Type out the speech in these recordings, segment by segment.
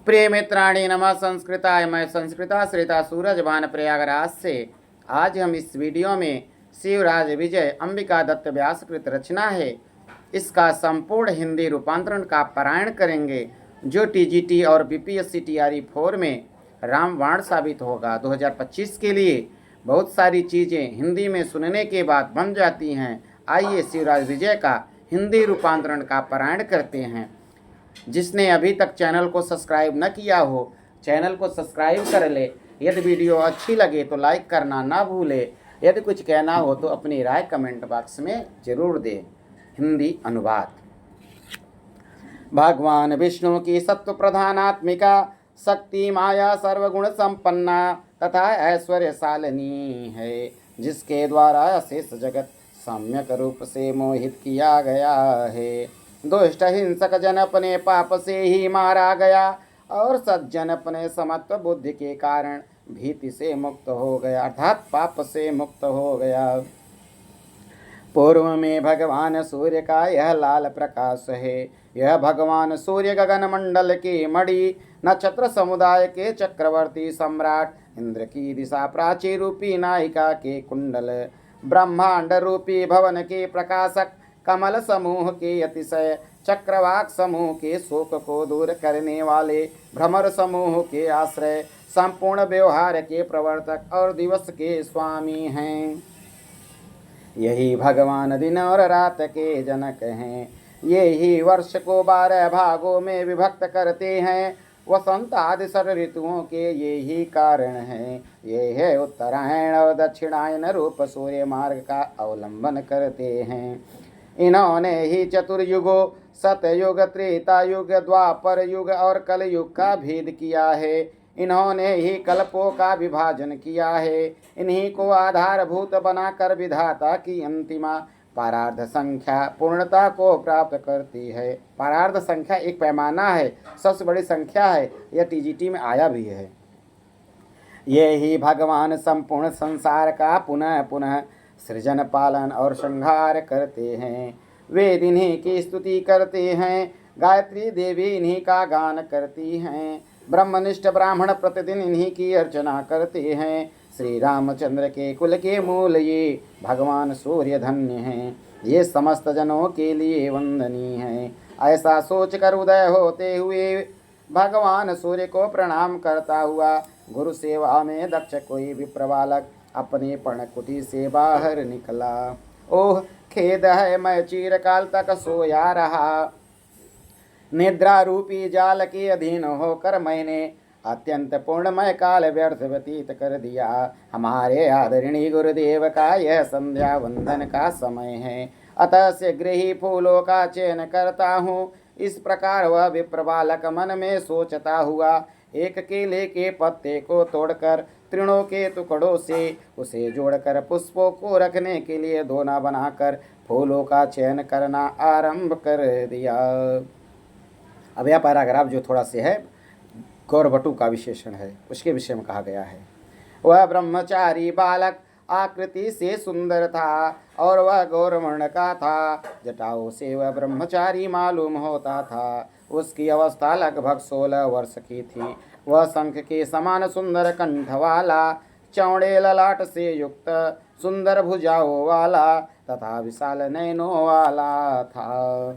प्रिय मित्राणी नमः संस्कृताय। मैं संस्कृता श्रेता सूरजभान प्रयागराज से। आज हम इस वीडियो में शिवराज विजय अंबिका दत्त व्यासकृत रचना है, इसका संपूर्ण हिंदी रूपांतरण का पारायण करेंगे, जो टीजीटी और बीपीएससी टीआरई 4 में रामबाण साबित होगा। 2025 के लिए बहुत सारी चीज़ें हिंदी में सुनने के बाद बन जाती हैं। आइए शिवराज विजय का हिंदी रूपांतरण का पारायण करते हैं। जिसने अभी तक चैनल को सब्सक्राइब न किया हो, चैनल को सब्सक्राइब कर ले। यदि वीडियो अच्छी लगे तो लाइक करना ना भूले। यदि कुछ कहना हो तो अपनी राय कमेंट बॉक्स में जरूर दे। हिंदी अनुवाद। भगवान विष्णु की सत्व प्रधानात्मिका शक्ति माया सर्वगुण संपन्ना तथा ऐश्वर्यशालिनी है, जिसके द्वारा अशेष जगत सम्यक रूप से मोहित किया गया है। दुष्ट हिंसक जन अपने पाप से ही मारा गया और सज्जन अपने समत्व बुद्धि के कारण भीति से मुक्त हो गया, अर्थात पाप से मुक्त हो गया। पूर्व में भगवान सूर्य का यह लाल प्रकाश है। यह भगवान सूर्य गगन मंडल के मणि, नक्षत्र समुदाय के चक्रवर्ती सम्राट इंद्र की दिशा प्राची रूपी नायिका के कुंडल, ब्रह्मांड रूपी भवन के प्रकाशक, कमल समूह के अतिशय, चक्रवाक समूह के शोक को दूर करने वाले, भ्रमर समूह के आश्रय, संपूर्ण व्यवहार के प्रवर्तक और दिवस के स्वामी हैं। यही भगवान दिन और रात के जनक हैं। ये ही वर्ष को 12 भागों में विभक्त करते हैं। वसंत आदि सर्व ऋतुओं के ये ही कारण हैं। ये है उत्तरायण और दक्षिणायन रूप सूर्य मार्ग का अवलंबन करते हैं। इन्होंने ही चतुर्युगों सतयुग, त्रेता युग, द्वापर युग और कलयुग का भेद किया है। इन्होंने ही कल्पों का विभाजन किया है। इन्हीं को आधारभूत बनाकर विधाता की अंतिमा पारार्ध संख्या पूर्णता को प्राप्त करती है। पारार्ध संख्या एक पैमाना है, सबसे बड़ी संख्या है। यह टीजीटी में आया भी है। ये ही भगवान संपूर्ण संसार का पुनः पुनः सृजन, पालन और श्रृंगार करते हैं। वेद इन्हीं की स्तुति करते हैं। गायत्री देवी इन्हीं का गान करती हैं। ब्रह्मनिष्ठ ब्राह्मण प्रतिदिन इन्हीं की अर्चना करते हैं। श्री रामचंद्र के कुल के मूल ये भगवान सूर्य धन्य हैं। ये समस्त जनों के लिए वंदनीय हैं। ऐसा सोचकर उदय होते हुए भगवान सूर्य को प्रणाम करता हुआ गुरु सेवा में दक्ष कोई विप्र बालक अपने पर्णकुटी से बाहर निकला। ओह खेद है, मैं चिरकाल तक सोया रहा। निद्रा रूपी जाल के अधीन होकर मैंने अत्यंत पूर्णमय काल व्यर्थ व्यतीत कर दिया। हमारे आदरणीय गुरुदेव का यह संध्या वंदन का समय है, अतः शीघ्र ही फूलों का चयन करता हूँ। इस प्रकार वह विप्र बालक मन में सोचता हुआ एक केले के पत्ते को तोड़कर तृणों के टुकड़ों से उसे जोड़कर पुष्पों को रखने के लिए दोना बनाकर फूलों का चयन करना आरंभ कर दिया। अब यह पैराग्राफ जो थोड़ा से है गौरवटु का विशेषण है, उसके विषय में कहा गया है। वह ब्रह्मचारी बालक आकृति से सुंदर था और वह गौरवर्ण का था। जटाओं से वह ब्रह्मचारी मालूम होता था। उसकी अवस्था लगभग 16 वर्ष की थी। वह शंख के समान सुंदर कंठ वाला, चौड़े ललाट से युक्त, सुंदर भुजाओं वाला तथा विशाल नयनों वाला था।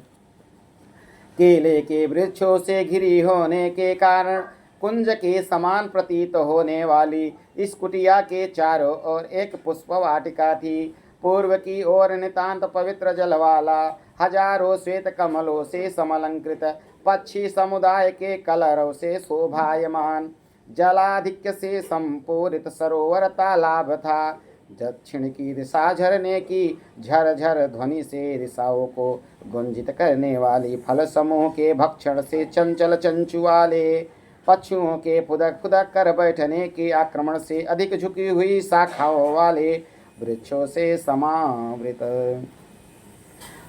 केले के वृक्षों से घिरी होने के कारण कुंज के समान प्रतीत होने वाली इस कुटिया के चारों ओर एक पुष्प वाटिका थी। पूर्व की ओर नितांत पवित्र जल वाला, हजारों श्वेत कमलों से समलंकृत, पक्षी समुदाय के कलरव से शोभायमान, जलाधिक्य से संपूरित सरोवर तालाब था। दक्षिण की दिशा झरने की झरझर ध्वनि से दिशाओं को गुंजित करने वाली, फल समूह के भक्षण से चंचल चंचु वाले, पक्षियों के फुदक फुदक कर बैठने के आक्रमण से अधिक झुकी हुई शाखाओं वाले वृक्षों से समावृत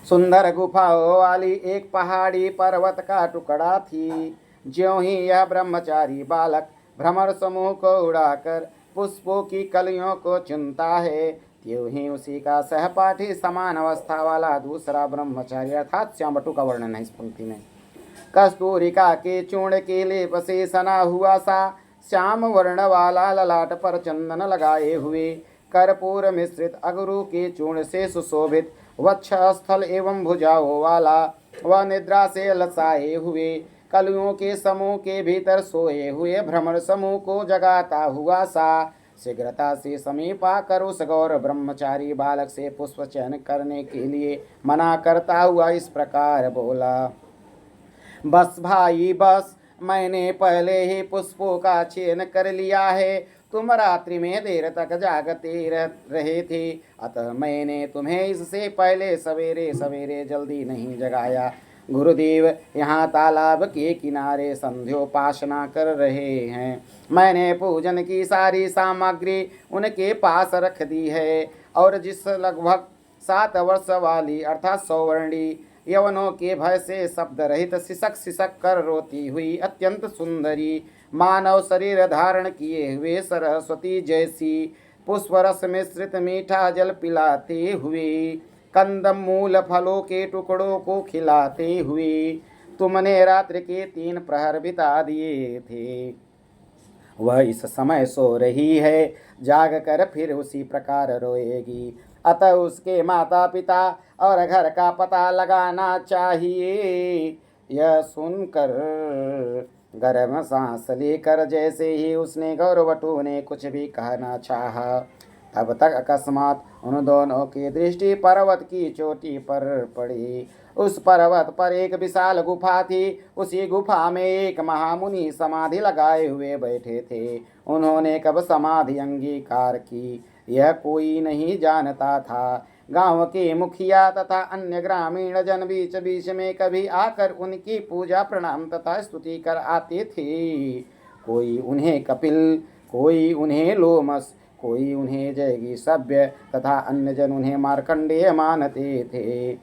सुंदर गुफाओं वाली एक पहाड़ी पर्वत का टुकड़ा थी। ज्यों ही यह ब्रह्मचारी बालक भ्रमर समूह को उड़ाकर पुष्पों की कलियों को चुनता है, त्यों ही उसी का सहपाठी समान अवस्था वाला दूसरा ब्रह्मचारी, अर्थात श्यामबटु का वर्णन है इस पंक्ति में, कस्तूरिका के चूर्ण के लेप से सना हुआ सा श्याम वर्ण वाला ललाट पर चंदन लगाए हुए, कर्पूर मिश्रित अगरू के चूर्ण से सुशोभित वक्ष स्थल एवं भुजाओं वाला, वह निद्रा से लसाए हुए कलियों के समूह के भीतर सोए हुए भ्रमर समूह को जगाता हुआ सा शीघ्रता से समीप आकर उस गौर ब्रह्मचारी बालक से पुष्प चयन करने के लिए मना करता हुआ इस प्रकार बोला। बस भाई बस, मैंने पहले ही पुष्पों का चयन कर लिया है। तुम रात्रि में देर तक जागते रहे थे, अतः मैंने तुम्हें इससे पहले सवेरे सवेरे जल्दी नहीं जगाया। गुरुदेव यहाँ तालाब के किनारे संध्योपासना कर रहे हैं। मैंने पूजन की सारी सामग्री उनके पास रख दी है और जिस लगभग 7 वर्ष वाली अर्थात सौवर्णी यवनों के भय से शब्द रहित सिसक सिसक कर रोती हुई अत्यंत सुंदरी मानव शरीर धारण किए हुए सरस्वती जैसी पुष्परस मिश्रित मीठा जल पिलाते हुए कंदम मूल फलों के टुकड़ों को खिलाते हुए तुमने रात्रि के 3 प्रहर बिता दिए थे, वह इस समय सो रही है, जाग कर फिर उसी प्रकार रोएगी। अतः उसके माता पिता और घर का पता लगाना चाहिए। यह सुनकर गर्म सांस लेकर जैसे ही उसने गौरवटू ने कुछ भी कहना चाहा, तब तक अकस्मात उन दोनों की दृष्टि पर्वत की चोटी पर पड़ी। उस पर्वत पर एक विशाल गुफा थी। उसी गुफा में एक महामुनि समाधि लगाए हुए बैठे थे। उन्होंने कब समाधि अंगीकार की यह कोई नहीं जानता था। गांव के मुखिया तथा अन्य ग्रामीण जन बीच बीच में कभी आकर उनकी पूजा प्रणाम तथा स्तुति कर आते थे। कोई उन्हें कपिल, कोई उन्हें लोमस, कोई उन्हें जैगी सभ्य तथा अन्य जन उन्हें मार्कंडेय मानते थे।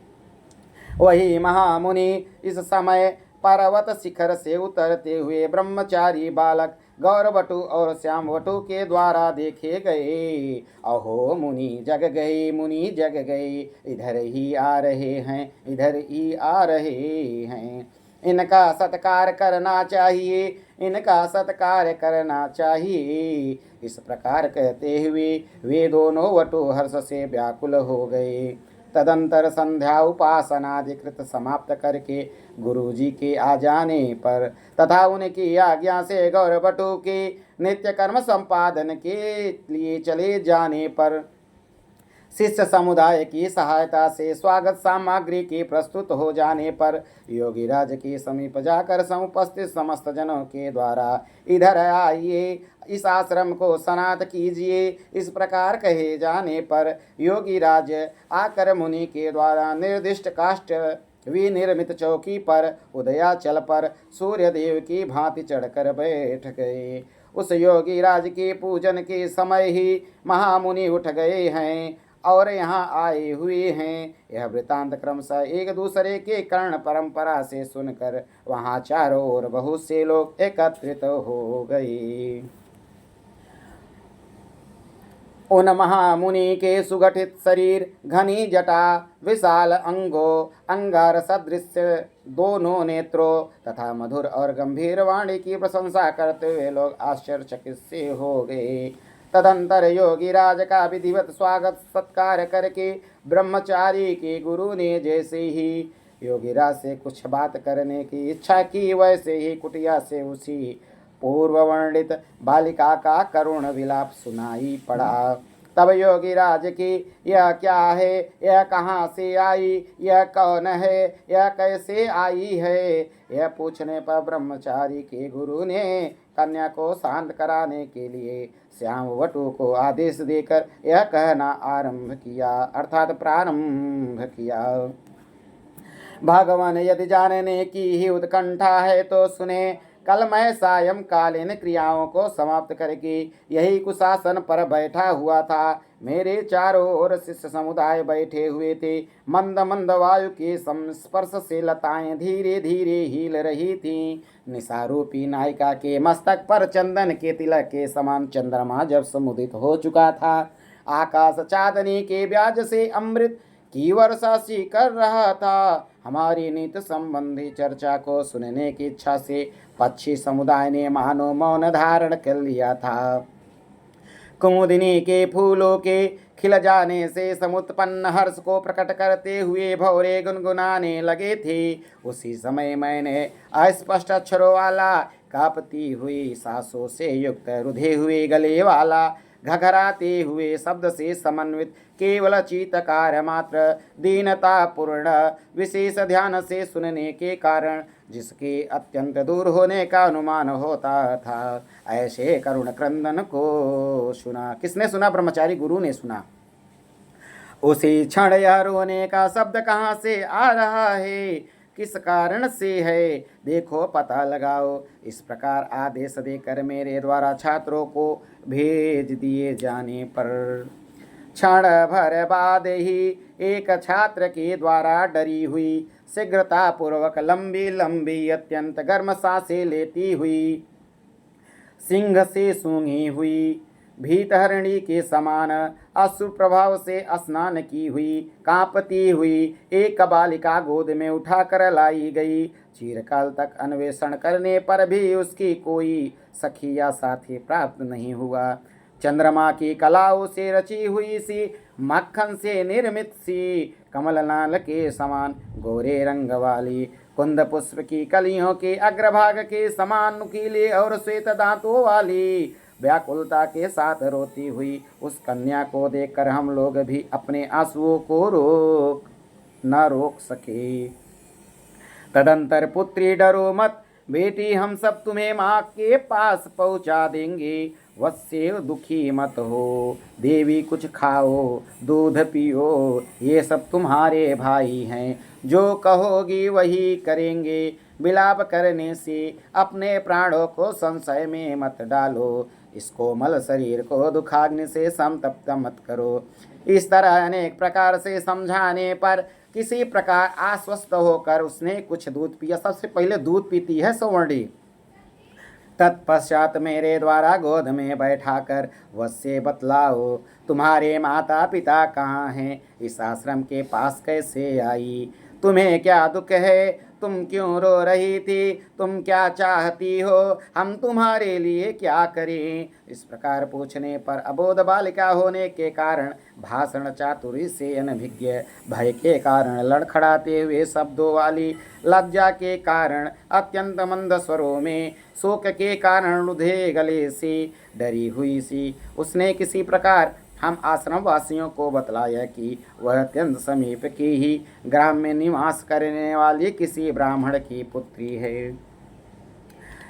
वही महामुनि इस समय पर्वत शिखर से उतरते हुए ब्रह्मचारी बालक गौरवटु और श्यामवटु के द्वारा देखे गए। अहो मुनि जग गए, मुनि जग गए, इधर ही आ रहे हैं, इधर ही आ रहे हैं। इनका सत्कार करना चाहिए, इनका सत्कार करना चाहिए। इस प्रकार कहते हुए वे दोनों वटु हर्ष से व्याकुल हो गए। तदंतर संध्या उपासनाधिकृत समाप्त करके गुरुजी के आ जाने पर तथा उनकी आज्ञा से गौरवटु के नित्य कर्म संपादन के लिए चले जाने पर शिष्य समुदाय की सहायता से स्वागत सामग्री के प्रस्तुत हो जाने पर योगीराज के समीप जाकर समुपस्थित समस्त जनों के द्वारा इधर आइए, इस आश्रम को सनात कीजिए, इस प्रकार कहे जाने पर योगीराज आकर मुनि के द्वारा निर्दिष्ट काष्ठ विनिर्मित चौकी पर उदयाचल पर सूर्यदेव की भांति चढ़कर बैठ गए। उस योगीराज के पूजन के समय ही महामुनि उठ गए हैं और यहाँ आए हुए हैं। यह वृतांत क्रमशः एक दूसरे के कर्ण परंपरा से सुनकर वहाँ चारों ओर बहुत से लोग एकत्रित हो गए। उन महामुनि के सुगठित शरीर, घनी जटा, विशाल अंगों, अंगार सदृश दोनों नेत्रों तथा मधुर और गंभीर वाणी की प्रशंसा करते हुए लोग आश्चर्यचकित से हो गए। तदंतर योगीराज का विधिवत स्वागत सत्कार करके ब्रह्मचारी के गुरु ने जैसे ही योगीराज से कुछ बात करने की इच्छा की, वैसे ही कुटिया से उसी पूर्व वर्णित बालिका का करुण विलाप सुनाई पड़ा। तब योगीराज की यह क्या है, यह कहाँ से आई, यह कौन है, यह कैसे आई है, यह पूछने पर ब्रह्मचारी के गुरु ने कन्या को शांत कराने के लिए श्यामवटु को आदेश देकर यह कहना आरंभ किया अर्थात प्रारंभ किया। भगवान यदि जानने की ही उत्कंठा है तो सुने। कल मैं सायंकालीन क्रियाओं को समाप्त करके यही कुशासन पर बैठा हुआ था। मेरे चारों ओर शिष्य समुदाय बैठे हुए थे। मंद मंद वायु के संस्पर्श से लताएं धीरे धीरे हिल रही थीं। निशारूपी नायिका के मस्तक पर चंदन के तिलक के समान चंद्रमा जब समुदित हो चुका था, आकाश चांदनी के ब्याज से अमृत की वर्षा सी कर रहा था। हमारी नीति संबंधी चर्चा को सुनने की इच्छा से पक्षी समुदाय ने मानो मौन धारण कर लिया था। कुमुदिनी के फूलों के खिल जाने से समुत्पन्न हर्ष को प्रकट करते हुए भौरे गुनगुनाने लगे थे। उसी समय मैंने अस्पष्ट अक्षरों वाला, कांपती हुई सांसों से युक्त, रुधे हुए गले वाला, घघराते हुए शब्द से समन्वित, केवल चीतकार मात्र, दीनता पूर्ण, विशेष ध्यान से सुनने के कारण जिसके अत्यंत दूर होने का अनुमान होता था, ऐसे करुण क्रंदन को सुना। किसने सुना? ब्रह्मचारी गुरु ने सुना। उसी क्षण यह रोने का शब्द कहाँ से आ रहा है, किस कारण से है, देखो पता लगाओ। इस प्रकार आदेश देकर मेरे द्वारा छात्रों को भेज दिए जाने पर क्षण भर बाद ही एक छात्र के द्वारा डरी हुई, शीघ्रता पूर्वक लंबी लंबी अत्यंत गर्म सांसें लेती हुई, सिंह से सूंघी हुई, भीतहरणी के समान अशुभ प्रभाव से स्नान की हुई, कांपती हुई एक बालिका गोद में उठाकर लाई गई। चिरकाल तक अन्वेषण करने पर भी उसकी कोई सखी या साथी प्राप्त नहीं हुआ। चंद्रमा की कलाओं से रची हुई सी, मक्खन से निर्मित सी, कमलनाल के समान गोरे रंग वाली, कुंद पुष्प की कलियों के अग्रभाग के समान नुकीले और श्वेत दांतों वाली, व्याकुलता के साथ रोती हुई उस कन्या को देखकर हम लोग भी अपने आंसुओं को न रोक सके। तदंतर पुत्री डरो मत बेटी, हम सब तुम्हें माँ के पास पहुँचा देंगे। वत्से दुखी मत हो देवी, कुछ खाओ दूध पियो, ये सब तुम्हारे भाई हैं, जो कहोगी वही करेंगे। विलाप करने से अपने प्राणों को संशय में मत डालो, इस कोमल शरीर को दुखाग्नि से संतप्त मत करो। इस तरह अनेक प्रकार से समझाने पर किसी प्रकार आश्वस्त होकर उसने कुछ दूध पिया। सबसे पहले दूध पीती है सवर्णी। तत्पश्चात मेरे द्वारा गोद में बैठाकर वश्य बतलाओ, तुम्हारे माता पिता कहाँ हैं, इस आश्रम के पास कैसे आई, तुम्हें क्या दुख है, तुम क्यों रो रही थी, तुम क्या चाहती हो, हम तुम्हारे लिए क्या करें। इस प्रकार पूछने पर अबोध बालिका होने के कारण, भाषण चातुरी से अनभिज्ञ, भय के कारण लड़खड़ाते हुए शब्दों वाली, लज्जा के कारण अत्यंत मंद स्वरों में, शोक के कारण रुधे गले से डरी हुई सी, उसने किसी प्रकार हम आश्रम वासियों को बतलाया कि वह अत्यंत समीप की ही ग्राम में निवास करने वाली किसी ब्राह्मण की पुत्री है।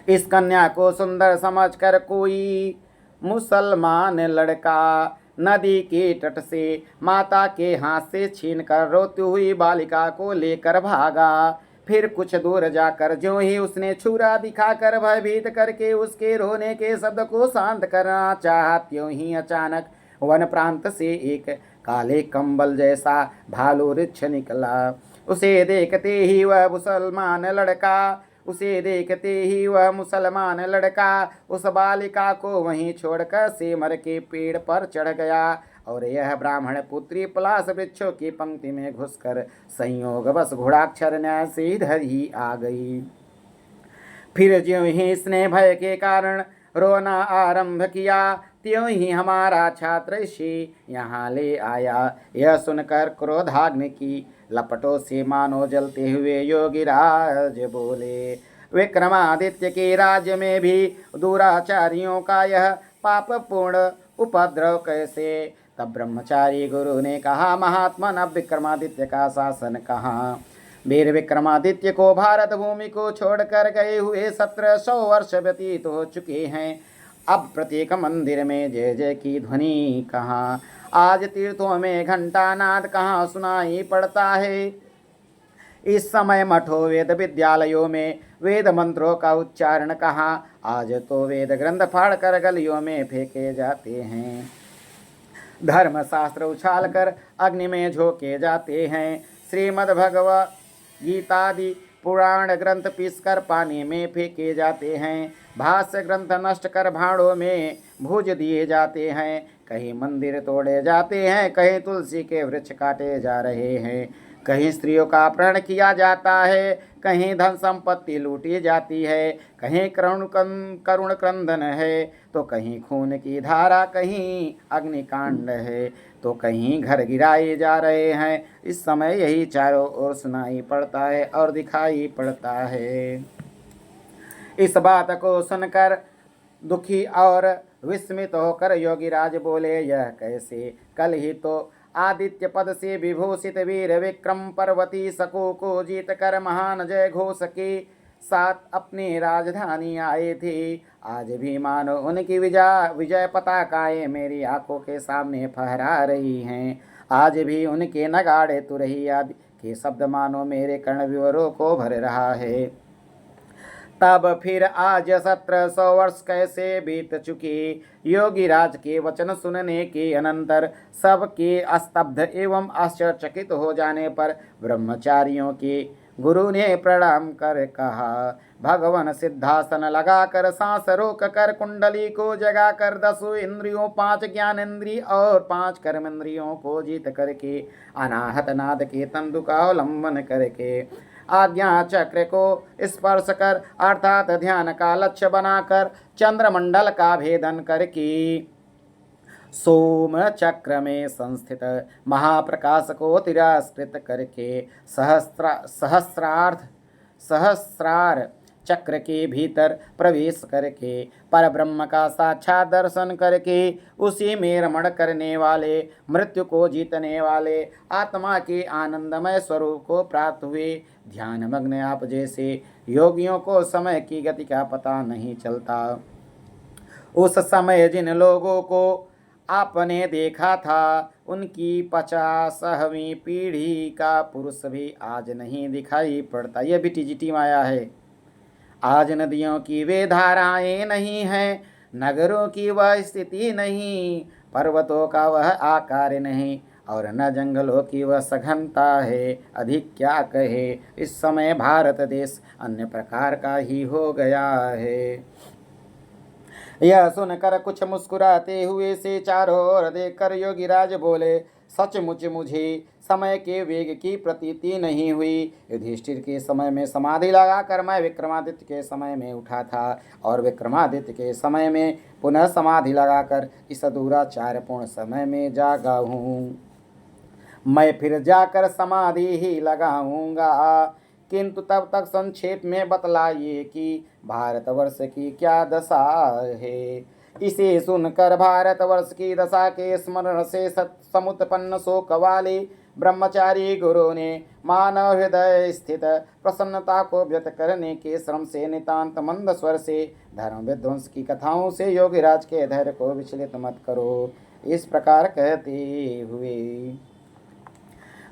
इस कन्या को सुंदर समझकर कोई मुसलमान लड़का नदी के तट से माता के हाथ से छीनकर रोती हुई बालिका को लेकर भागा। फिर कुछ दूर जाकर ज्यों ही उसने छुरा दिखाकर भयभीत करके उसके रोने के शब्द को शांत करना चाहा, त्यों ही अचानक वन प्रांत से एक काले कंबल जैसा भालू वृक्ष निकला। उसे देखते ही वह मुसलमान लड़का उस बालिका को वहीं छोड़कर सेमर के पेड़ पर चढ़ गया और यह ब्राह्मण पुत्री पलाश वृक्षों की पंक्ति में घुसकर संयोगवश घोड़ाक्षर न्याय से इधर ही आ गई। फिर ज्यों ही इसने भय के कारण रोना आरंभ किया, त्यों ही हमारा छात्र इसे यहाँ ले आया। यह सुनकर क्रोधाग्नि की लपटों से मानो जलते हुए योगीराज बोले, विक्रमादित्य के राज्य में भी दुराचारियों का यह पापपूर्ण उपद्रव कैसे। तब ब्रह्मचारी गुरु ने कहा, महात्मन, अब विक्रमादित्य का शासन कहाँ। वीर विक्रमादित्य को भारत भूमि को छोड़कर गए हुए 1700 वर्ष व्यतीत हो चुके हैं। अब प्रत्येक मंदिर में जय जय की ध्वनि कहाँ, आज तीर्थों में घंटा नाद कहाँ सुनाई पड़ता है। इस समय मठों वेद विद्यालयों में वेद मंत्रों का उच्चारण कहाँ, आज तो वेद ग्रंथ फाड़कर गलियों में फेंके जाते हैं, धर्म शास्त्र उछाल कर अग्नि में झोंके जाते हैं। श्रीमद् भगवद गीतादि पुराण ग्रंथ पीसकर पानी में फेंके जाते हैं, भाष्य ग्रंथ नष्ट कर भाड़ों में भूज दिए जाते हैं, कहीं मंदिर तोड़े जाते हैं, कहीं तुलसी के वृक्ष काटे जा रहे हैं, कहीं स्त्रियों का अपहरण किया जाता है, कहीं धन संपत्ति लूटी जाती है, कहीं करुण क्रंदन है, तो कहीं खून की धारा, कहीं अग्निकांड है, तो कहीं घर गिराए जा रहे हैं। इस समय यही चारों ओर सुनाई पड़ता है और दिखाई पड़ता है। इस बात को सुनकर दुखी और विस्मित होकर योगीराज बोले, यह कैसे? कल ही तो आदित्य पद से विभूषित वीर विक्रम पर्वती शको को जीत कर महान जय घोष के साथ अपनी राजधानी आए थे। आज भी मानो उनकी विजय पताकाएं मेरी आंखों के सामने फहरा रही हैं। आज भी उनके नगाड़े तुरही आदि के शब्द मानो मेरे कर्णविवरों को भर रहा है। तब फिर आज 1700 वर्ष कैसे बीत चुके। योगीराज के वचन सुनने के अनंतर सबके स्तब्ध एवं आश्चर्यचकित हो जाने पर ब्रह्मचारियों के गुरु ने प्रणाम कर कहा, भगवान सिद्धासन लगाकर सांस रोक कर कुंडली को जगाकर 10 इंद्रियों 5 ज्ञानेंद्रिय और 5 कर्मेंद्रियों को जीत करके अनाहत नाद के तंतु का अवलंबन करके आज्ञा चक्र को स्पर्श कर अर्थात ध्यान का लक्ष्य बनाकर चंद्रमंडल का भेदन करके सोम चक्र में संस्थित महाप्रकाश को तिरस्कृत करके सहस्रार चक्र के भीतर प्रवेश करके पर ब्रह्म का साक्षात दर्शन करके उसी में रमण करने वाले मृत्यु को जीतने वाले आत्मा के आनंदमय स्वरूप को प्राप्त हुए ध्यान मग्न आप जैसे योगियों को समय की गति का पता नहीं चलता। उस समय जिन लोगों को आपने देखा था उनकी 50वीं पीढ़ी का पुरुष भी आज नहीं दिखाई पड़ता। यह भी टीजीटी माया है। आज नदियों की वे धाराएं नहीं हैं, नगरों की वह स्थिति नहीं, पर्वतों का वह आकार नहीं और न जंगलों की वह सघनता है। अधिक क्या कहे, इस समय भारत देश अन्य प्रकार का ही हो गया है। यह सुनकर कुछ मुस्कुराते हुए से चारों ओर देखकर योगीराज बोले, सचमुच मुझे समय के वेग की प्रतीति नहीं हुई। युधिष्ठिर के समय में समाधि लगाकर मैं विक्रमादित्य के समय में उठा था और विक्रमादित्य के समय में पुनः समाधि लगाकर इस दूराचारपूर्ण समय में जागा हूँ। मैं फिर जाकर समाधि ही लगाऊंगा, किंतु तब तक संक्षेप में बतलाइए कि भारतवर्ष की क्या दशा है। इसे सुनकर भारतवर्ष की दशा के स्मरण से समुत्पन्न शोक वाले ब्रह्मचारी गुरु ने मानव हृदय स्थित प्रसन्नता को व्यक्त करने के श्रम से नितांत मंद स्वर से धर्म विध्वंस की कथाओं से योगीराज के धैर्य को विचलित मत करो, इस प्रकार कहते हुए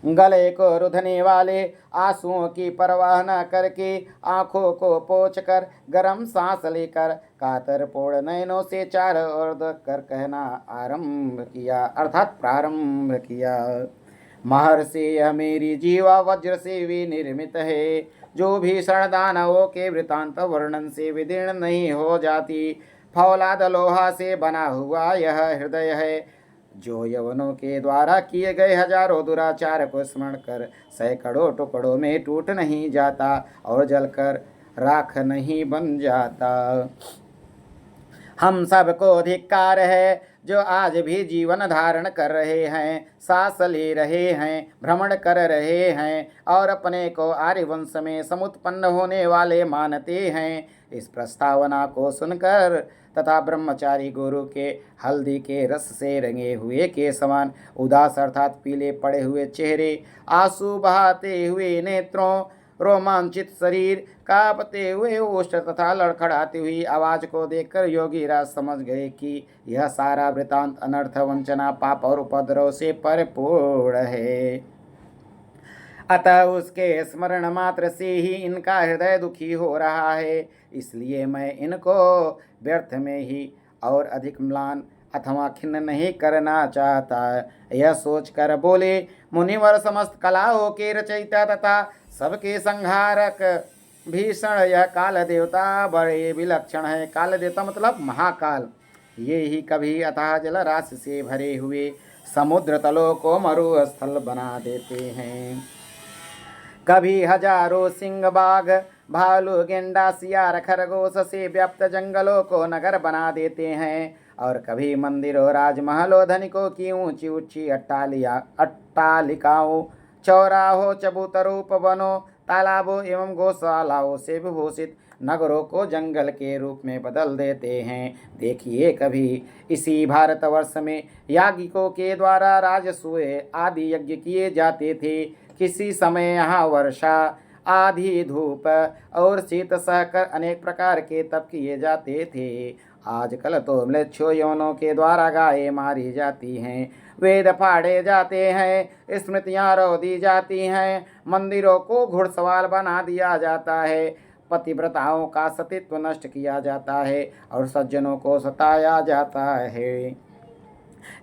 गले को रुधने वाले आंसुओं की परवाह न करके आंखों को पोंछ कर गरम सांस लेकर कातरपूर्ण नयनों से चारों ओर देख कर कहना आरंभ किया अर्थात प्रारंभ किया। महर्षि यह मेरी जीवा वज्र से विनिर्मित है, जो भीषण दानवों के वृतांत वर्णन से विदीर्ण नहीं हो जाती। फौलाद लोहा से बना हुआ यह हृदय है, जो यवनों के द्वारा किए गए हजारों दुराचार को स्मरण कर सैकड़ों टुकड़ों में टूट नहीं जाता और जलकर राख नहीं बन जाता। हम सबको धिक्कार है जो आज भी जीवन धारण कर रहे हैं, सांस ले रहे हैं, भ्रमण कर रहे हैं और अपने को आर्यवंश में समुत्पन्न होने वाले मानते हैं। इस प्रस्तावना को सुनकर तथा ब्रह्मचारी गुरु के हल्दी के रस से रंगे हुए के समान उदास अर्थात पीले पड़े हुए चेहरे, आंसू बहाते हुए नेत्रों, रोमांचित शरीर, कांपते हुए ओष्ठ तथा लड़खड़ाती हुई आवाज को देखकर योगीराज समझ गए कि यह सारा वृतांत अनर्थ, वंचना, पाप और उपद्रव से परिपूर्ण है। अतः उसके स्मरण मात्र से ही इनका हृदय दुखी हो रहा है। इसलिए मैं इनको व्यर्थ में ही और अधिक म्लान अथवा खिन्न नहीं करना चाहता। यह सोचकर बोले, मुनिवर समस्त कलाओं के रचयिता तथा सबके संहारक भीषण यह काल देवता बड़े विलक्षण है। काल देवता मतलब महाकाल। ये ही कभी अथाह जल राशि से भरे हुए समुद्र तलों को मरुस्थल बना देते हैं, कभी हजारों सिंह बाघ भालू गेंडा सियार खरगोश से व्याप्त जंगलों को नगर बना देते हैं, और कभी मंदिरों राजमहलों धनिकों की ऊंची ऊंची अट्टालिकाओं चौराहों चबूतरों उपवनों तालाबों एवं गौशालाओं से विभूषित नगरों को जंगल के रूप में बदल देते हैं। देखिए, कभी इसी भारतवर्ष में याज्ञिकों के द्वारा राजसूय आदि यज्ञ किए जाते थे। किसी समय यहाँ वर्षा आधी धूप और शीत सहकर अनेक प्रकार के तप किए जाते थे। आजकल तो म्लेच्छों यवनों के द्वारा गायें मारी जाती हैं, वेद फाड़े जाते हैं, स्मृतियाँ रो दी जाती हैं, मंदिरों को घुड़सवार बना दिया जाता है, पतिव्रताओं का सतीत्व नष्ट किया जाता है और सज्जनों को सताया जाता है।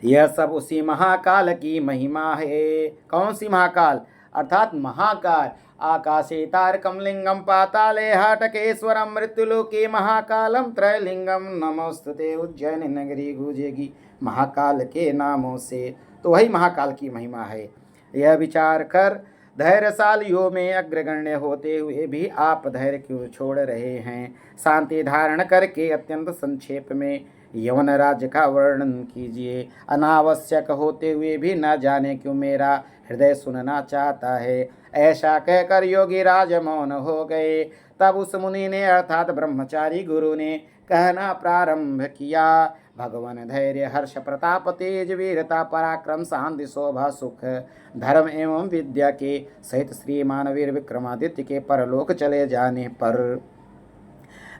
यह सब उसी महाकाल की महिमा है। कौन सी महाकाल? अर्थात महाकाल। आकाशे तारकम लिंगम पाताले हाटकेश्वरम मृत्युलोके महाकालम त्रयलिंगम नमोस्तुते। उज्जैन नगरी गूंजेगी महाकाल के नामों से। तो वही महाकाल की महिमा है। यह विचार कर धैर्यशालियों में अग्रगण्य होते हुए भी आप धैर्य क्यों छोड़ रहे हैं? शांति धारण करके अत्यंत संक्षेप में यवन राज्य का वर्णन कीजिए। अनावश्यक होते हुए भी न जाने क्यों मेरा हृदय सुनना चाहता है। ऐसा कहकर योगी राज मौन हो गए। तब उस मुनि ने अर्थात ब्रह्मचारी गुरु ने कहना प्रारंभ किया, भगवान धैर्य हर्ष प्रताप तेज वीरता पराक्रम शांति शोभा सुख धर्म एवं विद्या के सहित श्रीमान वीर विक्रमादित्य के परलोक चले जाने पर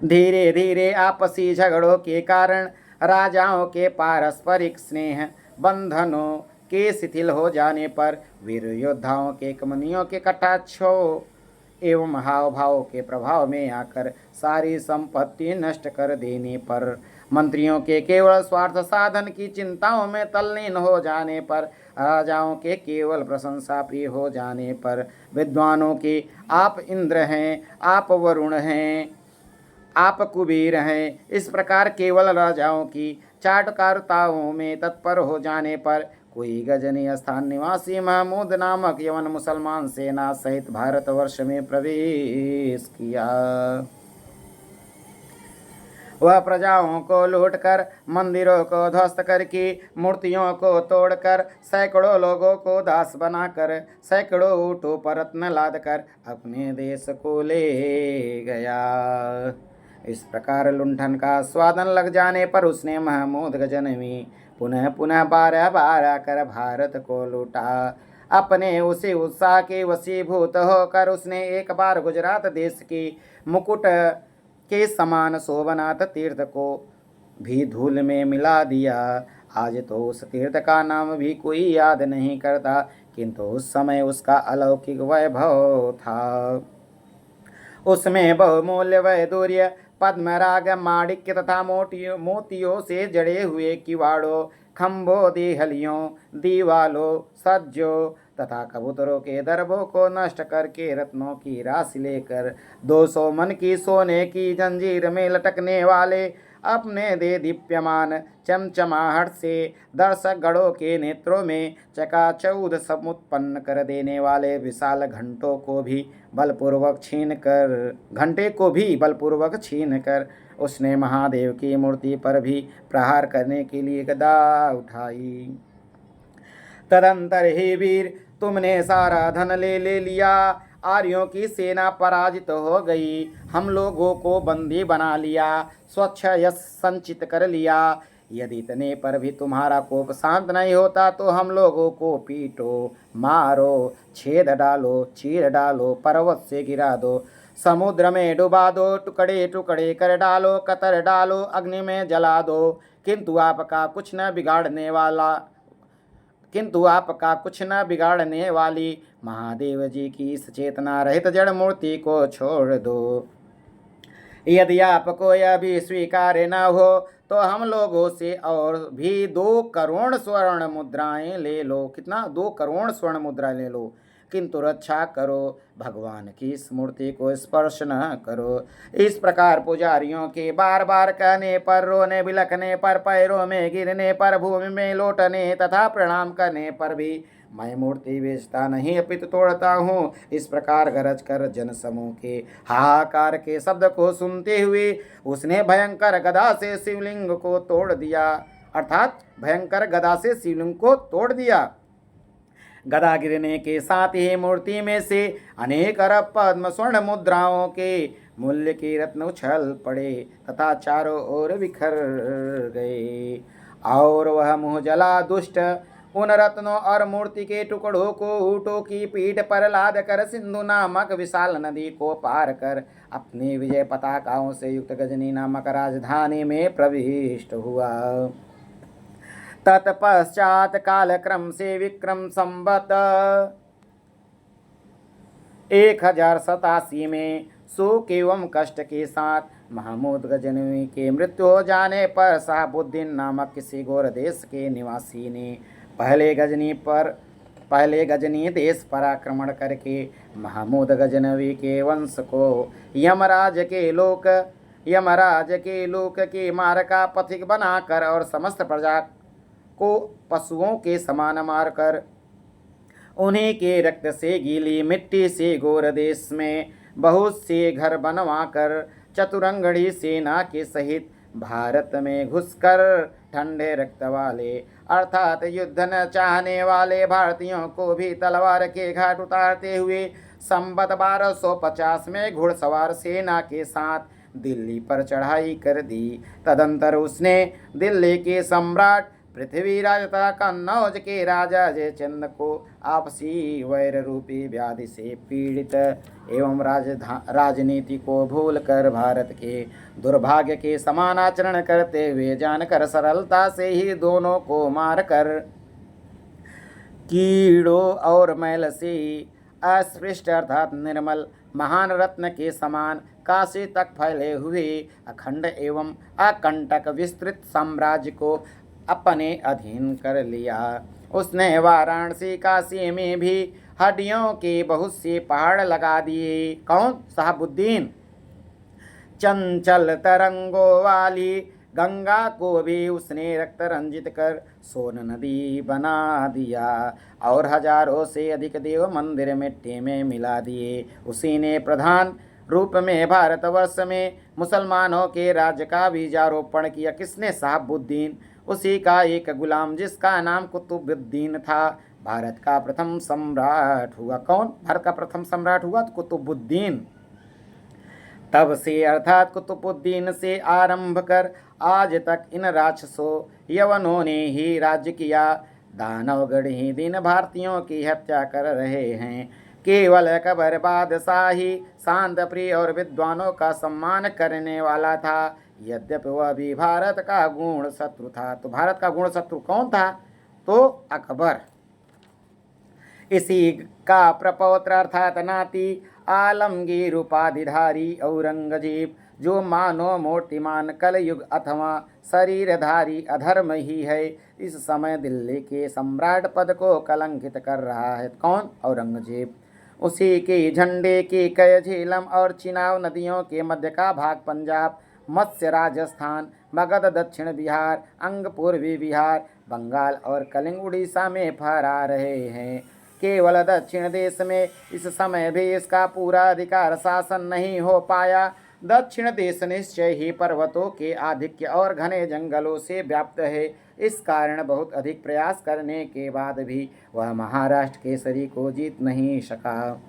धीरे धीरे आपसी झगड़ों के कारण राजाओं के पारस्परिक स्नेह बंधनों के शिथिल हो जाने पर वीर योद्धाओं के कमनियों के कटाक्षों एवं हाव भाव के प्रभाव में आकर सारी संपत्ति नष्ट कर देने पर मंत्रियों के केवल स्वार्थ साधन की चिंताओं में तल्लीन हो जाने पर राजाओं के केवल प्रशंसा प्रिय हो जाने पर विद्वानों के आप इंद्र हैं, आप वरुण हैं, आप कुबेर हैं, इस प्रकार केवल राजाओं की चाटकारताओं में तत्पर हो जाने पर कोई गजनी स्थान निवासी महमूद नामक यवन मुसलमान सेना सहित भारतवर्ष में प्रवेश किया। वह प्रजाओं को लूटकर, मंदिरों को ध्वस्त करके, मूर्तियों को तोड़कर, सैकड़ों लोगों को दास बनाकर, सैकड़ों ऊँटों पर रत्न लादकर अपने देश को ले गया। इस प्रकार लुंठन का स्वादन लग जाने पर उसने महमूद गजनवी पुनः पुनः बारह बारह कर भारत को लूटा। अपने उसी उत्साह के वशीभूत होकर उसने एक बार गुजरात देश के मुकुट के समान शोभनाथ तीर्थ को भी धूल में मिला दिया। आज तो उस तीर्थ का नाम भी कोई याद नहीं करता, किंतु उस समय उसका अलौकिक वैभव था। उसमें बहुमूल्य वैदूर्य पद्मराग माणिक्य तथा मोतियों से जड़े हुए किवाड़ों खम्भों देहलियों दीवालों सज्जों तथा कबूतरों के दरबों को नष्ट करके रत्नों की राशि लेकर 200 मन की सोने की जंजीर में लटकने वाले अपने दे दीप्यमान चमचमाहट से दर्शक गणों के नेत्रों में चकाचौंध समुत्पन्न कर देने वाले विशाल घंटे को भी बलपूर्वक छीन कर उसने महादेव की मूर्ति पर भी प्रहार करने के लिए गदा उठाई। तदंतर हे वीर, तुमने सारा धन ले लिया, आर्यों की सेना पराजित हो गई, हम लोगों को बंदी बना लिया, स्वच्छ यश संचित कर लिया। यदि इतने पर भी तुम्हारा कोप शांत नहीं होता तो हम लोगों को पीटो, मारो, छेद डालो, चीर डालो, पर्वत से गिरा दो, समुद्र में डुबा दो, टुकड़े टुकड़े कर डालो, कतर डालो, अग्नि में जला दो, किंतु आपका कुछ न बिगाड़ने वाली महादेव जी की इस चेतना रहित जड़ मूर्ति को छोड़ दो। यदि आपको यह भी स्वीकार न हो तो हम लोगों से और भी 2 करोड़ स्वर्ण मुद्राएं ले लो। कितना? 2 करोड़ स्वर्ण मुद्रा ले लो, किंतु रक्षा करो, भगवान की इस मूर्ति को स्पर्श न करो। इस प्रकार पुजारियों के बार बार कहने पर, रोने बिलखने पर, पैरों में गिरने पर, भूमि में लौटने तथा प्रणाम करने पर भी मैं मूर्ति बेचता नहीं अपितु तोड़ता हूँ। इस प्रकार गरज कर जन समूह के हाहाकार के शब्द को सुनते हुए उसने भयंकर गदा से शिवलिंग को तोड़ दिया, अर्थात भयंकर गदा से शिवलिंग को तोड़ दिया। गदा गिरने के साथ ही मूर्ति में से अनेक अरब पद्म स्वर्ण मुद्राओं के मूल्य के रत्न उछल पड़े तथा चारों ओर बिखर गए, और वह मुँह जला दुष्ट उन रत्नों और मूर्ति के टुकड़ों को ऊँटों की पीठ पर लाद कर सिंधु नामक विशाल नदी को पार कर अपनी विजय पताकाओं से युक्त गजनी नामक राजधानी में प्रविष्ट हुआ। तत्पश्चात कालक्रम से विक्रम संवत 1087 में शोक एवं कष्ट के साथ महमूद गजनवी के मृत्यु हो जाने पर शहाबुद्दीन नामक किसी गौर देश के निवासी ने पहले गजनी देश पर आक्रमण करके महमूद गजनवी के वंश को यमराज के लोक के मार्ग का पथिक बनाकर और समस्त प्रजा को पशुओं के समान मारकर उन्हीं के रक्त से गीली मिट्टी से गौर देश में बहुत से घर बनवाकर चतुरंगड़ी सेना के सहित भारत में घुसकर ठंडे रक्त वाले अर्थात युद्ध न चाहने वाले भारतीयों को भी तलवार के घाट उतारते हुए संवत 1250 में घुड़सवार सेना के साथ दिल्ली पर चढ़ाई कर दी। तदंतर उसने दिल्ली के सम्राट पृथ्वीराज तथा कन्नौज के राजा जयचंद को आपसी वैर रूपी व्याधि से पीड़ित एवं राजनीति को भूलकर भारत के दुर्भाग्य के समान आचरण करते हुए जानकर सरलता से ही दोनों को मारकर कीड़ों और मैल से अस्पृष्ट अर्थात निर्मल महान रत्न के समान काशी तक फैले हुए अखंड एवं अकंटक विस्तृत साम्राज्य को अपने अधीन कर लिया। उसने वाराणसी काशी में भी हड्डियों के बहुत से पहाड़ लगा दिए। कौन? शहाबुद्दीन। चंचल तरंगों वाली गंगा को भी उसने रक्त रंजित कर सोन नदी बना दिया और हजारों से अधिक देव मंदिर मिट्टी में मिला दिए। उसी ने प्रधान रूप में भारतवर्ष में मुसलमानों के राज्य का बीजारोपण किया। किसने? शहाबुद्दीन। उसी का एक गुलाम जिसका नाम कुतुबुद्दीन था भारत का प्रथम सम्राट हुआ। कौन भारत का प्रथम सम्राट हुआ? तो कुतुबुद्दीन। तब से अर्थात कुतुबुद्दीन से आरंभ कर आज तक इन राक्षसों यवनों ने ही राज्य किया। दानवगढ़ ही दिन भारतीयों की हत्या कर रहे हैं। केवल अकबर बादशाही शांत प्रिय और विद्वानों का सम्मान करने वाला था, यद्यपि वह भी भारत का गुण शत्रु था। तो भारत का गुण शत्रु कौन था? तो अकबर। इसी का प्रपौत्र अर्थात नाती आलमगीर उपाधिधारी औरंगजेब, जो मानो मूर्तिमान कलयुग अथवा शरीरधारी अधर्म ही है, इस समय दिल्ली के सम्राट पद को कलंकित कर रहा है। कौन? औरंगजेब। उसी के झंडे की कय झेलम और चिनाब नदियों के मध्य का भाग पंजाब, मत्स्य राजस्थान, मगध दक्षिण बिहार, अंग पूर्वी बिहार, बंगाल और कलिंग उड़ीसा में फहरा रहे हैं। केवल दक्षिण देश में इस समय भी इसका पूरा अधिकार शासन नहीं हो पाया। दक्षिण देश निश्चय ही पर्वतों के आधिक्य और घने जंगलों से व्याप्त है। इस कारण बहुत अधिक प्रयास करने के बाद भी वह महाराष्ट्र केसरी को जीत नहीं सका।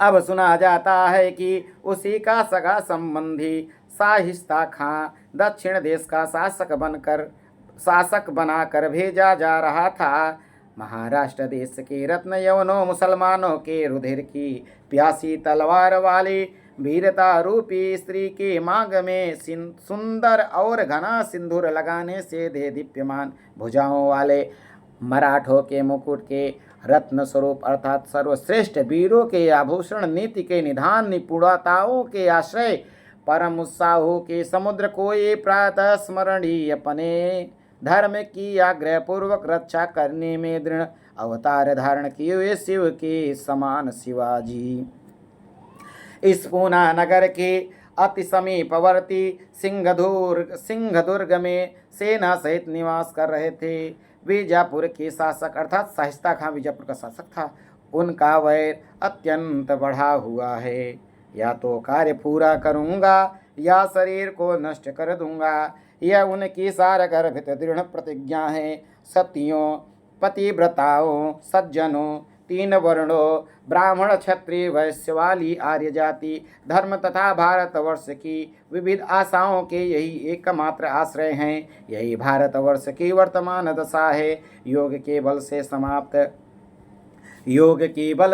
अब सुना जाता है कि उसी का सगा संबंधी शाहिस्ता खां दक्षिण देश का शासक बनाकर भेजा जा रहा था। महाराष्ट्र देश के रत्न यवनों मुसलमानों के रुधिर की प्यासी तलवार वाली वीरता रूपी स्त्री के मांग में सुंदर और घना सिंदूर लगाने से दे दीप्यमान भुजाओं वाले मराठों के मुकुट के रत्न स्वरूप अर्थात सर्वश्रेष्ठ वीरों के आभूषण नीति के निधान निपुणताओं के आश्रय परम उत्साह के समुद्र को ये प्रातः स्मरणीय अपने धर्म की आग्रह पूर्वक रक्षा करने में दृढ़ अवतार धारण किए हुए शिव के समान शिवाजी इस पूना नगर के अति समीपवर्ती सिंहदुर्ग में सेना सहित निवास कर रहे थे। बीजापुर के शासक अर्थात शाहिस्ता खां बीजापुर का शासक था। उनका वैर अत्यंत बढ़ा हुआ है। या तो कार्य पूरा करूंगा या शरीर को नष्ट कर दूंगा, यह उनकी सारगर्भित दृढ़ प्रतिज्ञा है। सतियों, पतिव्रताओं, सज्जनों, तीन वर्णों ब्राह्मण, क्षत्रिय, वैश्य वाली आर्य जाति धर्म तथा भारतवर्ष की विविध आशाओं के यही एकमात्र आश्रय हैं। यही भारतवर्ष की वर्तमान दशा है। योग के बल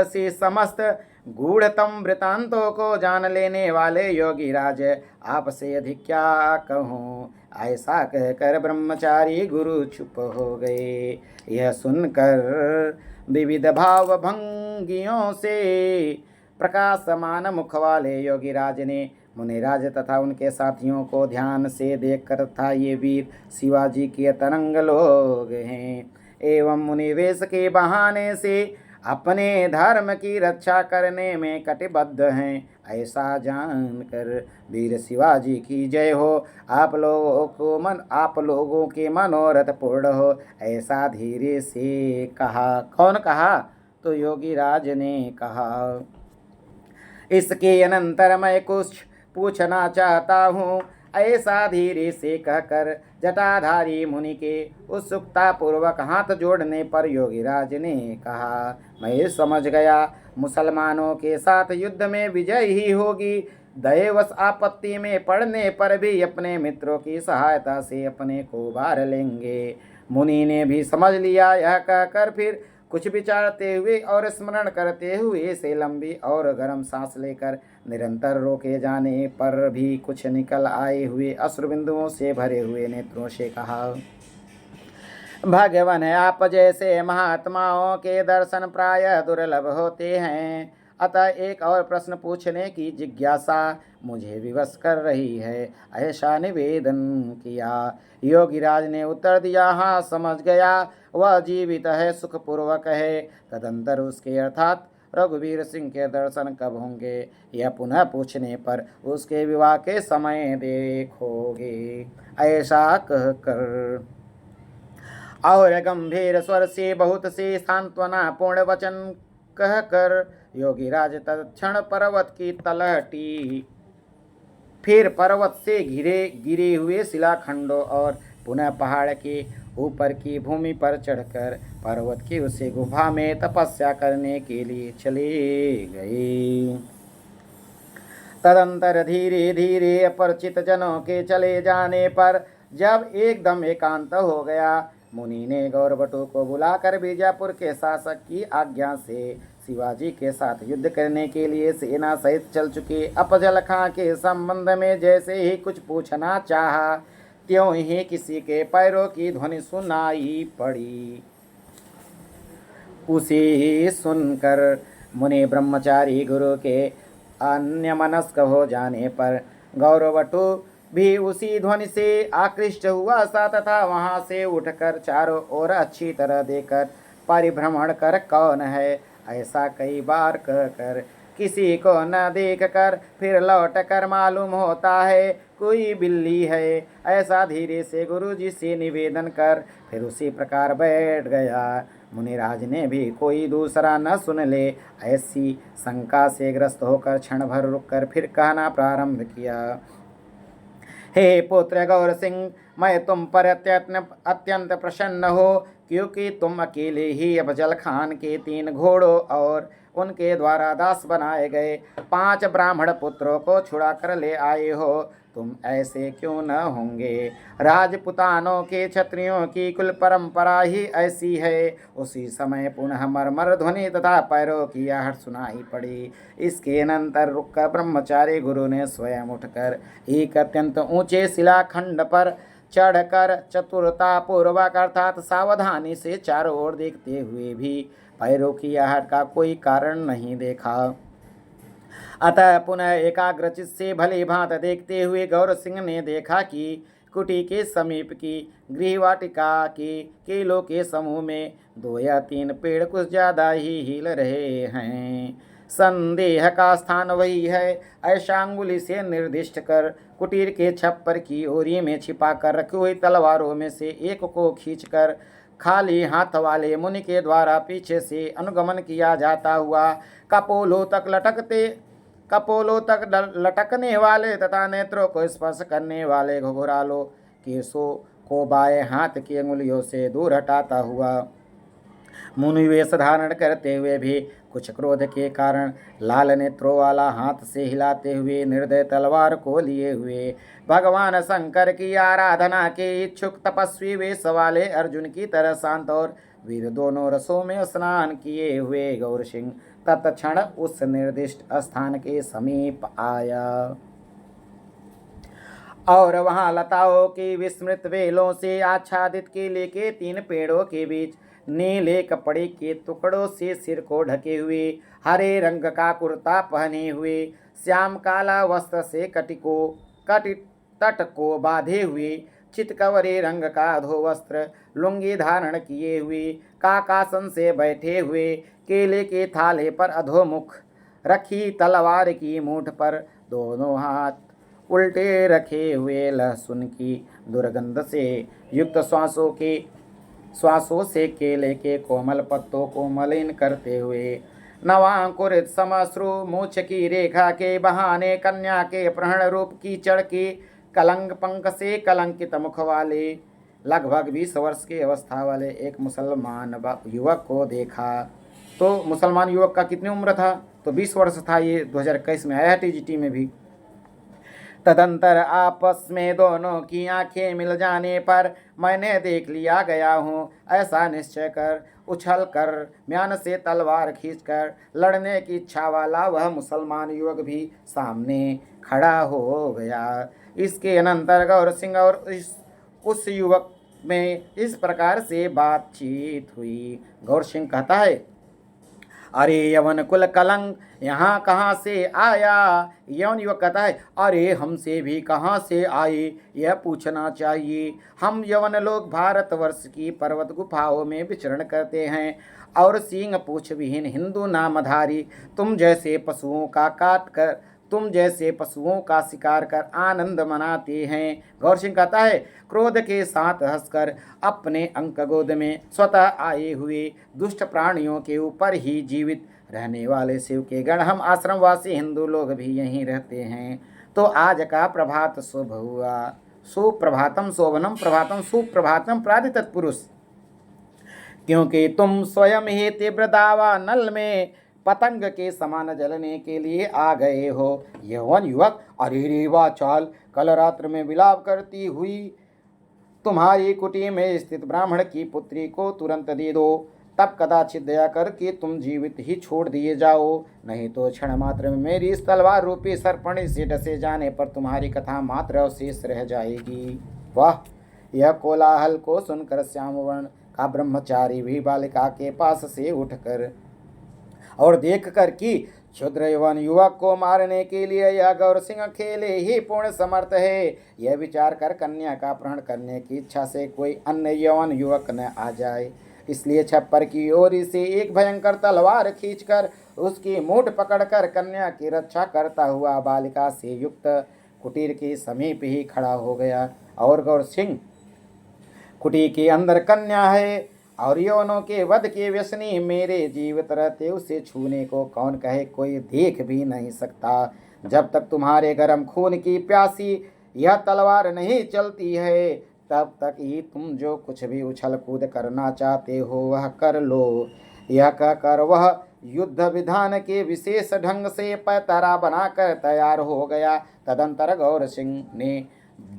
से समस्त गूढ़तम वृतांतों को जान लेने वाले योगी राज आपसे अधिक क्या कहूँ। ऐसा कहकर ब्रह्मचारी गुरु चुप हो गए। यह सुनकर विविध भाव भंगियों से प्रकाशमान मुख वाले योगी राज ने मुनिराज तथा उनके साथियों को ध्यान से देखकर था ये वीर शिवाजी के तरंग लोग हैं एवं मुनिवेश के बहाने से अपने धर्म की रक्षा करने में कटिबद्ध हैं, ऐसा जानकर वीर शिवाजी की जय हो। आप लोगों के मनोरथ पूर्ण हो, ऐसा धीरे से कहा। कौन कहा? तो योगी राज ने कहा। इसके अनंतर मैं कुछ पूछना चाहता हूँ, ऐसा धीरे से कहकर जटाधारी मुनि के उत्सुकता पूर्वक हाथ जोड़ने पर योगीराज ने कहा, मैं समझ गया मुसलमानों के साथ युद्ध में विजय ही होगी। दैवश आपत्ति में पड़ने पर भी अपने मित्रों की सहायता से अपने को बार लेंगे। मुनि ने भी समझ लिया। यह कहकर फिर कुछ विचारते हुए और स्मरण करते हुए से लंबी और गर्म सांस लेकर निरंतर रोके जाने पर भी कुछ निकल आए हुए अश्रुबिंदुओं से भरे हुए नेत्रों से कहा, भगवान आप जैसे महात्माओं के दर्शन प्रायः दुर्लभ होते हैं, अतः एक और प्रश्न पूछने की जिज्ञासा मुझे विवश कर रही है, ऐसा निवेदन किया। योगीराज ने उत्तर दिया, हाँ समझ गया, वह जीवित है, सुखपूर्वक है। तदंतर उसके अर्थात रघुवीर सिंह के दर्शन कब होंगे, यह पुनः पूछने पर उसके विवाह के समय देखोगे, ऐसा कहकर और गंभीर स्वर से बहुत से सांत्वना पूर्ण वचन कहकर योगीराज तत्क्षण पर्वत की तलहटी, फिर पर्वत से गिरे हुए शिलाखंडों और पुनः पहाड़ के ऊपर की भूमि पर चढ़कर पर्वत की उसी गुफा में तपस्या करने के लिए चले गए। तदंतर धीरे धीरे अपरिचित जनों के चले जाने पर जब एकदम एकांत हो गया, मुनि ने गौरवटु को बुलाकर बीजापुर के शासक की आज्ञा से शिवाजी के साथ युद्ध करने के लिए सेना सहित चल चुके अफजल खां के संबंध में जैसे ही कुछ पूछना चाहा, त्यों ही किसी के पैरों की ध्वनि सुनाई पड़ी। उसे सुनकर मुनि ब्रह्मचारी गुरु के अन्यमनस्क हो जाने पर गौरवटु भी उसी ध्वनि से आकृष्ट हुआ सा तथा वहां से उठकर चारों ओर अच्छी तरह देखकर परिभ्रमण कर कौन है ऐसा कई बार कहकर किसी को न देखकर फिर लौट कर मालूम होता है कोई बिल्ली है, ऐसा धीरे से गुरुजी से निवेदन कर फिर उसी प्रकार बैठ गया। मुनिराज ने भी कोई दूसरा न सुन ले ऐसी शंका से ग्रस्त होकर क्षण भर रुककर फिर कहना प्रारंभ किया, हे पुत्र गौर सिंह, मैं तुम पर अत्यंत प्रसन्न हो, क्योंकि तुम अकेले ही अफजल खान के 3 घोड़ों और उनके द्वारा दास बनाए गए 5 ब्राह्मण पुत्रों को छुड़ा कर ले आए हो। तुम ऐसे क्यों न होंगे? राजपुतानों के क्षत्रियों की कुल परंपरा ही ऐसी है। उसी समय पुनः मरमर ध्वनि तथा पैरों की आहट सुनाई पड़ी। इसके अनंतर रुककर ब्रह्मचारी गुरु ने स्वयं उठकर एक अत्यंत ऊंचे शिलाखंड पर चढ़कर चतुरता पूर्वक अर्थात सावधानी से चारों ओर देखते हुए भी पैरों की आहट का कोई कारण नहीं देखा। अतः पुनः एकाग्रचित से भली भांत देखते हुए गौर सिंह ने देखा कि कुटी के समीप की गृहवाटिका के केलों के समूह में 2 या 3 पेड़ कुछ ज्यादा ही हिल रहे हैं। संदेह का स्थान वही है, ऐसा अंगुली से निर्दिष्ट कर कुटीर के छप्पर की ओरी में छिपा कर रखी हुई तलवारों में से एक को खींचकर खाली हाथ वाले मुनि के द्वारा पीछे से अनुगमन किया जाता हुआ कपोलों तक लटकने वाले तथा नेत्रों को स्पर्श करने वाले घुघरालों केशों को बाएं हाथ की अंगुलियों से दूर हटाता हुआ मुनि वेश धारण करते हुए भी कुछ क्रोध के कारण लाल नेत्रों वाला हाथ से हिलाते हुए निर्दय तलवार को लिए हुए भगवान शंकर की आराधना के इच्छुक तपस्वी वेश वाले अर्जुन की तरह शांत और वीर दोनों रसों में स्नान किए हुए गौर सिंह तत्क्षण उस निर्दिष्ट स्थान के समीप आया और वहां लताओं की विस्मृत वेलों से आच्छादित केले के 3 पेड़ों के बीच नीले कपड़े के टुकड़ों से सिर को ढके हुए, हरे रंग का कुर्ता पहने हुए, श्याम काला वस्त्र से तट को बांधे हुए, चितकवरे रंग का अधोवस्त्र लुंगी धारण किए हुए, काकासन से बैठे हुए, केले के थाले पर अधोमुख रखी तलवार की मूठ पर दोनों हाथ उल्टे रखे हुए, लहसुन की दुर्गंध से युक्त श्वासों से केले के कोमल पत्तों को मलिन करते हुए, नवांकुरित समश्रु मूछ की रेखा के बहाने कन्या के प्रहण रूप कीचड़ के कलंक पंख से कलंकित मुख वाले लगभग 20 वर्ष की अवस्था वाले एक मुसलमान युवक को देखा। तो मुसलमान युवक का कितनी उम्र था? तो 20 वर्ष था। ये 2021 में आया है टीजीटी में भी। तदंतर आपस में दोनों की आंखें मिल जाने पर मैंने देख लिया गया हूँ, ऐसा निश्चय कर उछल कर म्यान से तलवार खींचकर लड़ने की इच्छा वाला वह मुसलमान युवक भी सामने खड़ा हो गया। इसके अनंतर गौर सिंह और उस युवक में इस प्रकार से बातचीत हुई। गौर सिंह कहता है, अरे यवन कुल कलंक यहाँ कहाँ से आया? यवन युवक कहता है, अरे हमसे भी कहाँ से आए यह पूछना चाहिए। हम यवन लोग भारतवर्ष की पर्वत गुफाओं में विचरण करते हैं और सींग पूछ विहीन हिंदू नामधारी तुम जैसे पशुओं का शिकार कर आनंद मनाते हैं। गौर सिंह कहता है, क्रोध के साथ हंसकर अपने अंक गोद में स्वतः आए हुए दुष्ट प्राणियों के ऊपर ही जीवित रहने वाले शिव के गण हम आश्रमवासी हिंदू लोग भी यहीं रहते हैं। तो आज का प्रभात शुभ हुआ। सुप्रभातम शोभनम प्रभातम सुप्रभातम प्रादि तत्पुरुष, क्योंकि तुम स्वयं ही तीव्र दावा नल में पतंग के समान जलने के लिए आ गए हो। यौवन युवक, अरे रेवा चाल, कल रात्र में विलाप करती हुई तुम्हारी कुटी में स्थित ब्राह्मण की पुत्री को तुरंत दे दो, तब कदाचित दया करके तुम जीवित ही छोड़ दिए जाओ, नहीं तो क्षण मात्र में मेरी इस तलवार रूपी सरपणी से डसे जाने पर तुम्हारी कथा मात्र अवशेष रह जाएगी। वाह! यह कोलाहल को सुनकर श्यामवर्ण का ब्रह्मचारी भी बालिका के पास से उठकर और देख कर कि क्षुद्र यवन युवक को मारने के लिए यह गौर सिंह अकेले ही पूर्ण समर्थ है, यह विचार कर कन्या का अपहरण करने की इच्छा से कोई अन्य यवन युवक न आ जाए, इसलिए छप्पर की ओर से एक भयंकर तलवार खींचकर उसकी मूठ पकड़कर कन्या की रक्षा करता हुआ बालिका से युक्त कुटीर के समीप ही खड़ा हो गया। और गौर सिंह, कुटीर के अंदर कन्या है और यौनों के वध के व्यसनी मेरे जीवित रहते उसे छूने को कौन कहे, कोई देख भी नहीं सकता। जब तक तुम्हारे गर्म खून की प्यासी यह तलवार नहीं चलती है, तब तक ही तुम जो कुछ भी उछल कूद करना चाहते हो वह कर लो। यह कहकर वह युद्ध विधान के विशेष ढंग से पैतारा बनाकर तैयार हो गया। तदंतर गौर सिंह ने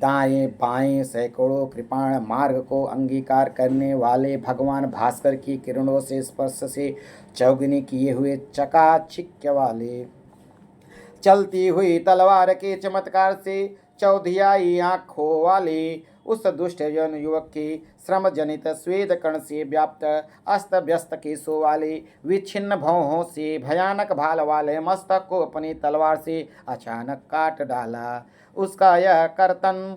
दाएं बाएं सैकड़ों कृपाण मार्ग को अंगीकार करने वाले भगवान भास्कर की किरणों से स्पर्श से चौगनी किए हुए चकाचिक्य वाले चलती हुई तलवार के चमत्कार से चौधियाई आँखों वाले उस दुष्ट यौन युवक की श्रम जनित स्वेद कण से व्याप्त अस्त व्यस्त केसों वाले विच्छिन्न भौहों से भयानक भाल वाले मस्तक को अपनी तलवार से अचानक काट डाला। उसका यह कर्तन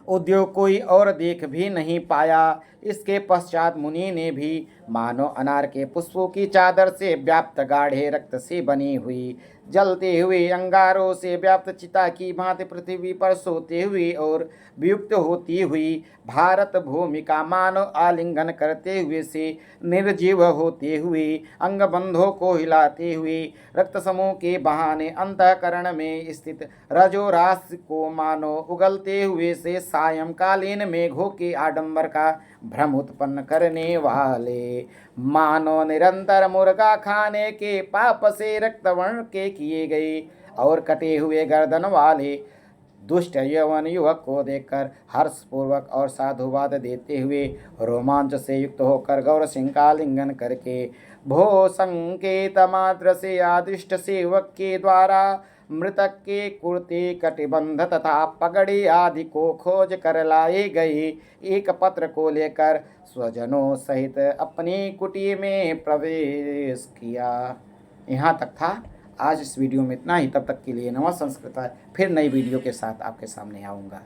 उद्योग कोई और देख भी नहीं पाया। इसके पश्चात मुनि ने भी मानो अनार के पुष्पों की चादर से व्याप्त गाढ़े रक्त से बनी हुई जलते हुए अंगारों से व्याप्त चिता की भांति पृथ्वी पर सोते हुए और वियुक्त होती हुई भारत भूमि का मानव आलिंगन करते हुए से निर्जीव होते हुए अंग बंधों को हिलाते हुए रक्त समूह के बहाने अंतःकरण में स्थित रजोरास को मानो उगलते हुए से सायंकालीन मेघों के आडंबर का भ्रम उत्पन्न करने वाले मानो निरंतर मुर्गा खाने के पाप से रक्तवर्ण के किए गए और कटे हुए गर्दन वाले दुष्ट यौवन युवक को देखकर हर्षपूर्वक और साधुवाद देते हुए रोमांच से युक्त होकर गौर सिंह का लिंगन करके भो संकेत मात्र से आदिष्ट सेवक के द्वारा मृतक के कुर्ते कटिबंध तथा पगड़ी आदि को खोज कर लाए गए एक पत्र को लेकर स्वजनों सहित अपनी कुटी में प्रवेश किया। यहाँ तक था। आज इस वीडियो में इतना ही। तब तक के लिए नमः संस्कृत। फिर नई वीडियो के साथ आपके सामने आऊँगा।